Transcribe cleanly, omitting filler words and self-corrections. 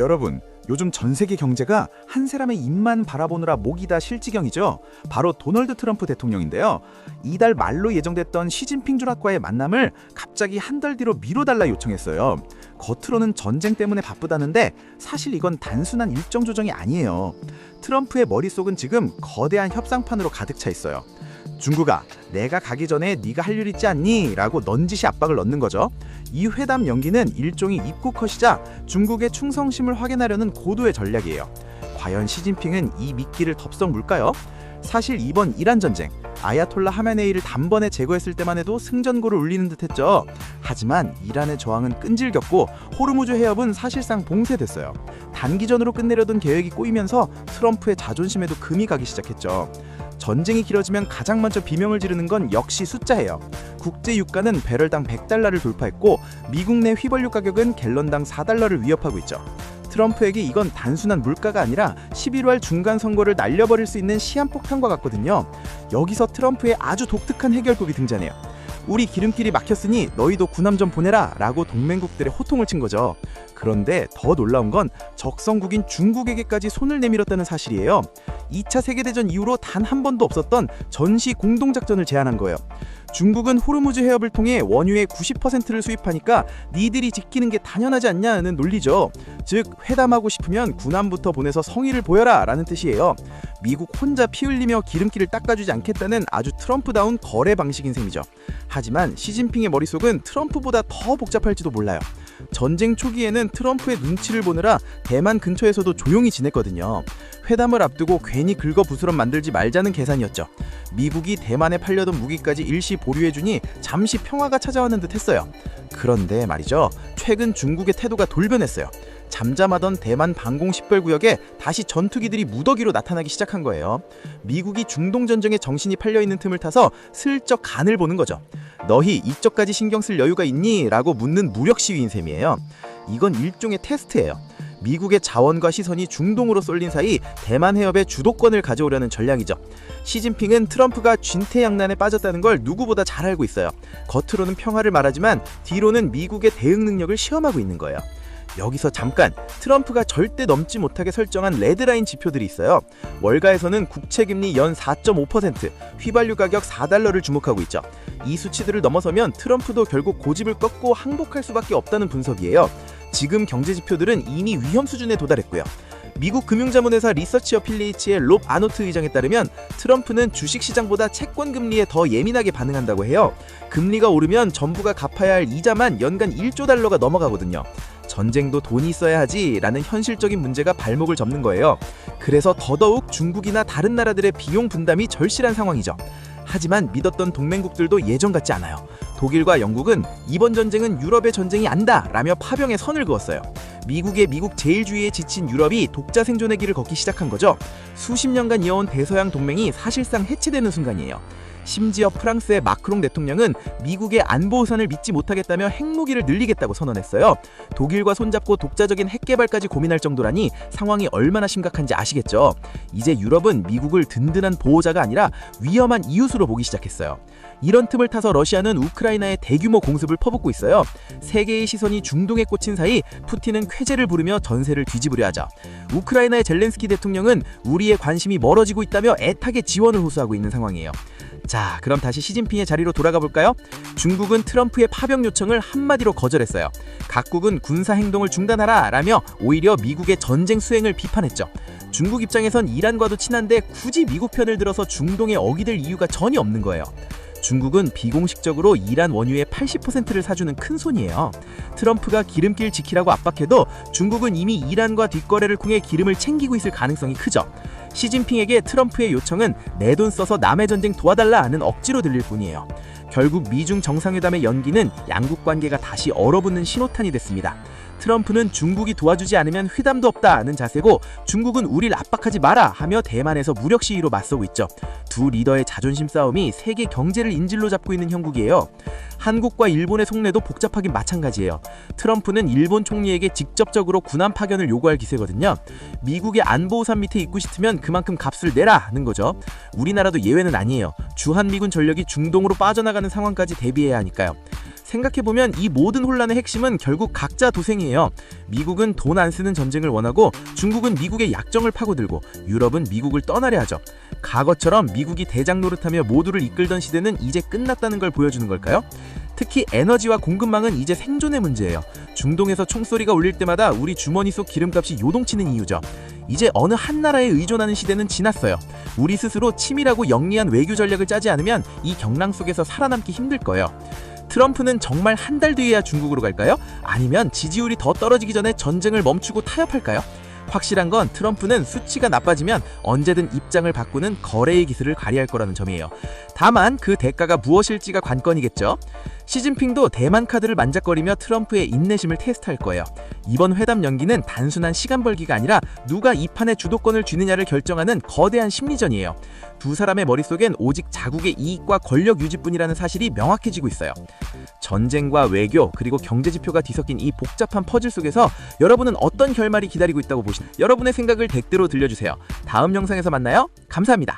여러분, 요즘 전 세계 경제가 한 사람의 입만 바라보느라 목이 다 실지경이죠. 바로 도널드 트럼프 대통령인데요. 이달 말로 예정됐던 시진핑 주락과의 만남을 갑자기 한 달 뒤로 미뤄달라 요청했어요. 겉으로는 전쟁 때문에 바쁘다는데 사실 이건 단순한 일정 조정이 아니에요. 트럼프의 머릿속은 지금 거대한 협상판으로 가득 차 있어요. 중국아, 내가 가기 전에 네가 할 일 있지 않니? 라고 넌지시 압박을 넣는 거죠. 이 회담 연기는 일종의 입국컷이자 중국의 충성심을 확인하려는 고도의 전략이에요. 과연 시진핑은 이 미끼를 덥석 물까요? 사실 이번 이란 전쟁, 아야톨라 하메네이를 단번에 제거했을 때만 해도 승전고를 울리는 듯했죠. 하지만 이란의 저항은 끈질겼고 호르무즈 해협은 사실상 봉쇄됐어요. 단기전으로 끝내려던 계획이 꼬이면서 트럼프의 자존심에도 금이 가기 시작했죠. 전쟁이 길어지면 가장 먼저 비명을 지르는 건 역시 숫자예요. 국제 유가는 배럴당 $100를 돌파했고 미국 내 휘발유 가격은 갤런당 $4를 위협하고 있죠. 트럼프에게 이건 단순한 물가가 아니라 11월 중간 선거를 날려버릴 수 있는 시한폭탄과 같거든요. 여기서 트럼프의 아주 독특한 해결법이 등장해요. 우리 기름길이 막혔으니 너희도 군함 좀 보내라 라고 동맹국들의 호통을 친 거죠. 그런데 더 놀라운 건 적성국인 중국에게까지 손을 내밀었다는 사실이에요. 2차 세계대전 이후로 단 한 번도 없었던 전시 공동작전을 제안한 거예요. 중국은 호르무즈 해협을 통해 원유의 90%를 수입하니까 니들이 지키는 게 당연하지 않냐는 논리죠. 즉 회담하고 싶으면 군함부터 보내서 성의를 보여라 라는 뜻이에요. 미국 혼자 피 흘리며 기름길을 닦아주지 않겠다는 아주 트럼프다운 거래 방식인 셈이죠. 하지만 시진핑의 머릿속은 트럼프보다 더 복잡할지도 몰라요. 전쟁 초기에는 트럼프의 눈치를 보느라 대만 근처에서도 조용히 지냈거든요. 회담을 앞두고 괜히 긁어부스럼 만들지 말자는 계산이었죠. 미국이 대만에 팔려던 무기까지 일시 보류해주니 잠시 평화가 찾아왔는 듯 했어요. 그런데 말이죠, 최근 중국의 태도가 돌변했어요. 잠잠하던 대만 방공식별구역에 다시 전투기들이 무더기로 나타나기 시작한 거예요. 미국이 중동전쟁에 정신이 팔려있는 틈을 타서 슬쩍 간을 보는 거죠. 너희 이쪽까지 신경 쓸 여유가 있니? 라고 묻는 무력 시위인 셈이에요. 이건 일종의 테스트예요. 미국의 자원과 시선이 중동으로 쏠린 사이 대만 해협의 주도권을 가져오려는 전략이죠. 시진핑은 트럼프가 진퇴양난에 빠졌다는 걸 누구보다 잘 알고 있어요. 겉으로는 평화를 말하지만 뒤로는 미국의 대응 능력을 시험하고 있는 거예요. 여기서 잠깐 트럼프가 절대 넘지 못하게 설정한 레드라인 지표들이 있어요. 월가에서는 국채금리 연 4.5%, 휘발유 가격 $4를 주목하고 있죠. 이 수치들을 넘어서면 트럼프도 결국 고집을 꺾고 항복할 수밖에 없다는 분석이에요. 지금 경제 지표들은 이미 위험 수준에 도달했고요. 미국 금융자문회사 리서치 어필리이츠의 롭 아노트 의장에 따르면 트럼프는 주식시장보다 채권 금리에 더 예민하게 반응한다고 해요. 금리가 오르면 정부가 갚아야 할 이자만 연간 $1조 넘어가거든요. 전쟁도 돈이 있어야 하지 라는 현실적인 문제가 발목을 접는 거예요. 그래서 더더욱 중국이나 다른 나라들의 비용 분담이 절실한 상황이죠. 하지만 믿었던 동맹국들도 예전 같지 않아요. 독일과 영국은 이번 전쟁은 유럽의 전쟁이 아니다 라며 파병에 선을 그었어요. 미국의 미국 제일주의에 지친 유럽이 독자 생존의 길을 걷기 시작한 거죠. 수십 년간 이어온 대서양 동맹이 사실상 해체되는 순간이에요. 심지어 프랑스의 마크롱 대통령은 미국의 안보 우산을 믿지 못하겠다며 핵무기를 늘리겠다고 선언했어요. 독일과 손잡고 독자적인 핵 개발까지 고민할 정도라니 상황이 얼마나 심각한지 아시겠죠? 이제 유럽은 미국을 든든한 보호자가 아니라 위험한 이웃으로 보기 시작했어요. 이런 틈을 타서 러시아는 우크라이나에 대규모 공습을 퍼붓고 있어요. 세계의 시선이 중동에 꽂힌 사이 푸틴은 쾌재를 부르며 전세를 뒤집으려 하죠. 우크라이나의 젤렌스키 대통령은 우리의 관심이 멀어지고 있다며 애타게 지원을 호소하고 있는 상황이에요. 자, 그럼 다시 시진핑의 자리로 돌아가 볼까요? 중국은 트럼프의 파병 요청을 한마디로 거절했어요. 각국은 군사 행동을 중단하라 라며 오히려 미국의 전쟁 수행을 비판했죠. 중국 입장에선 이란과도 친한데 굳이 미국 편을 들어서 중동에 어기될 이유가 전혀 없는 거예요. 중국은 비공식적으로 이란 원유의 80%를 사주는 큰손이에요. 트럼프가 기름길 지키라고 압박해도 중국은 이미 이란과 뒷거래를 통해 기름을 챙기고 있을 가능성이 크죠. 시진핑에게 트럼프의 요청은 내 돈 써서 남의 전쟁 도와달라는 억지로 들릴 뿐이에요. 결국 미중 정상회담의 연기는 양국 관계가 다시 얼어붙는 신호탄이 됐습니다. 트럼프는 중국이 도와주지 않으면 회담도 없다는 자세고 중국은 우릴 압박하지 마라 하며 대만에서 무력 시위로 맞서고 있죠. 두 리더의 자존심 싸움이 세계 경제를 인질로 잡고 있는 형국이에요. 한국과 일본의 속내도 복잡하긴 마찬가지예요. 트럼프는 일본 총리에게 직접적으로 군함 파견을 요구할 기세거든요. 미국의 안보우산 밑에 있고 싶으면 그만큼 값을 내라는 거죠. 우리나라도 예외는 아니에요. 주한미군 전력이 중동으로 빠져나가는 상황까지 대비해야 하니까요. 생각해보면 이 모든 혼란의 핵심은 결국 각자 도생이에요. 미국은 돈 안 쓰는 전쟁을 원하고 중국은 미국의 약정을 파고들고 유럽은 미국을 떠나려 하죠. 과거처럼 미국이 대장 노릇하며 모두를 이끌던 시대는 이제 끝났다는 걸 보여주는 걸까요? 특히 에너지와 공급망은 이제 생존의 문제예요. 중동에서 총소리가 울릴 때마다 우리 주머니 속 기름값이 요동치는 이유죠. 이제 어느 한 나라에 의존하는 시대는 지났어요. 우리 스스로 치밀하고 영리한 외교 전략을 짜지 않으면 이 경랑 속에서 살아남기 힘들 거예요. 트럼프는 정말 한 달 뒤에야 중국으로 갈까요? 아니면 지지율이 더 떨어지기 전에 전쟁을 멈추고 타협할까요? 확실한 건 트럼프는 수치가 나빠지면 언제든 입장을 바꾸는 거래의 기술을 발휘할 거라는 점이에요. 다만 그 대가가 무엇일지가 관건이겠죠. 시진핑도 대만 카드를 만작거리며 트럼프의 인내심을 테스트할 거예요. 이번 회담 연기는 단순한 시간 벌기가 아니라 누가 이 판의 주도권을 쥐느냐를 결정하는 거대한 심리전이에요. 두 사람의 머릿속엔 오직 자국의 이익과 권력 유지뿐이라는 사실이 명확해지고 있어요. 전쟁과 외교 그리고 경제 지표가 뒤섞인 이 복잡한 퍼즐 속에서 여러분은 어떤 결말이 기다리고 있다고 보시나요? 여러분의 생각을 댓글로 들려주세요. 다음 영상에서 만나요. 감사합니다.